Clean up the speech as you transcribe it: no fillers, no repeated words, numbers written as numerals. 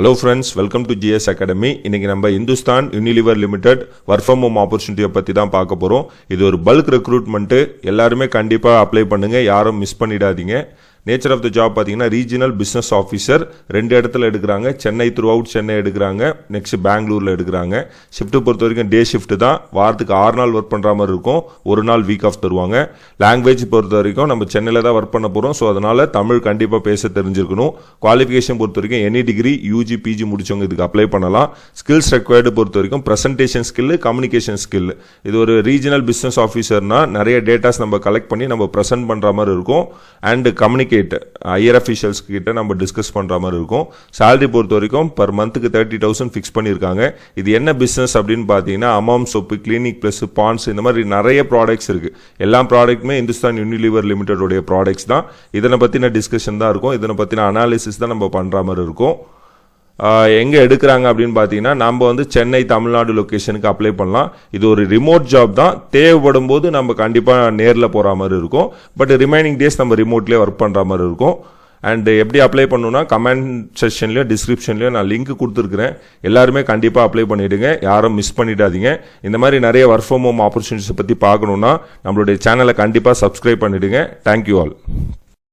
Hello friends, welcome to GS Academy. இன்னைக்கு நம்ம Hindustan Unilever limited work from home ஆப்பர்ச்சுனிட்டியை பற்றி தான் பார்க்க போகிறோம். இது ஒரு பல்க் ரெக்ரூட்மெண்ட்டு, எல்லாருமே கண்டிப்பாக அப்ளை பண்ணுங்கள், யாரும் மிஸ் பண்ணிடாதீங்க. நேச்சர் ஆஃப் த ஜாப் பார்த்தீங்கன்னா ரீஜனல் பிஸ்னஸ் ஆஃபீஸர் 2 இடத்துல எடுக்கிறாங்க. சென்னை த்ரூ அவுட் சென்னை எடுக்கிறாங்க, நெக்ஸ்ட் பெங்களூரில் எடுக்கிறாங்க. ஷிஃப்ட்டு பொறுத்த வரைக்கும் டே ஷிஃப்ட் தான். வாரத்துக்கு 6 நாள் ஒர்க் பண்ணுற மாதிரி இருக்கும், 1 நாள் வீக் ஆஃப் தருவாங்க. லாங்குவேஜ் பொறுத்த வரைக்கும் நம்ம சென்னையில் தான் ஒர்க் பண்ண போகிறோம், ஸோ அதனால் தமிழ் கண்டிப்பாக பேச தெரிஞ்சிருக்கணும். குவாலிஃபிகேஷன் பொறுத்த வரைக்கும் எனி டிகிரி யூஜி பிஜி முடிச்சவங்க இதுக்கு அப்ளை பண்ணலாம். ஸ்கில்ஸ் ரெக்வயர்டு பொறுத்த வரைக்கும் ப்ரெசன்டேஷன் ஸ்கில், கம்யூனிகேஷன் ஸ்கில். இது ஒரு ரீஜனல் பிஸ்னஸ் ஆஃபீஸர்னா நிறைய டேட்டாஸ் நம்ம கலெக்ட் பண்ணி நம்ம ப்ரெசென்ட் பண்ணுற மாதிரி இருக்கும். அண்ட் ஹையர் அஃபீஷியல்ஸ் கிட்ட நம்ம டிஸ்கஸ் பண்ணுற மாதிரி இருக்கும். சேலரி பொறுத்த வரைக்கும் பர் மந்த்துக்கு 30,000 ஃபிக்ஸ் பண்ணியிருக்காங்க. இது என்ன பிஸ்னஸ் அப்படின்னு பார்த்தீங்கன்னா அமாம் சோப்பு, கிளினிக் ப்ளஸ், பான்ஸ், இந்த மாதிரி நிறைய ப்ராடக்ட்ஸ் இருக்குது. எல்லா ப்ராடக்ட்டுமே இந்துஸ்தான் யூனிலிவர் லிமிடெடோடைய ப்ராடக்ட்ஸ் தான். இதனை பற்றின டிஸ்கஷன் தான் இருக்கும், இதனை பற்றின அனாலிசிஸ் தான் நம்ம பண்ணுற மாதிரி இருக்கும். எங்கே எடுக்கிறாங்க அப்படின்னு பார்த்தீங்கன்னா நம்ம சென்னை தமிழ்நாடு லொக்கேஷனுக்கு அப்ளை பண்ணலாம். இது ஒரு ரிமோட் ஜாப் தான். தேவைப்படும் போது நம்ம கண்டிப்பாக நேரில் போகிற மாதிரி இருக்கும். பட் ரிமைனிங் டேஸ் நம்ம ரிமோட்லேயே ஒர்க் பண்ணுற மாதிரி இருக்கும். அண்ட் எப்படி அப்ளை பண்ணணும்னா கமெண்ட் செக்ஷன்லையும் டிஸ்கிரிப்ஷன்லையும் நான் லிங்க் கொடுத்துருக்குறேன். எல்லாருமே கண்டிப்பாக அப்ளை பண்ணிவிடுங்க, யாரும் மிஸ் பண்ணிடாதீங்க. இந்த மாதிரி நிறைய ஒர்க் ஃப்ரம் ஹோம் ஆப்பர்ச்சுனிட்டிஸை பற்றி பார்க்கணுன்னா நம்மளுடைய சேனலை கண்டிப்பாக சப்ஸ்கிரைப் பண்ணிவிடுங்க. Thank you all.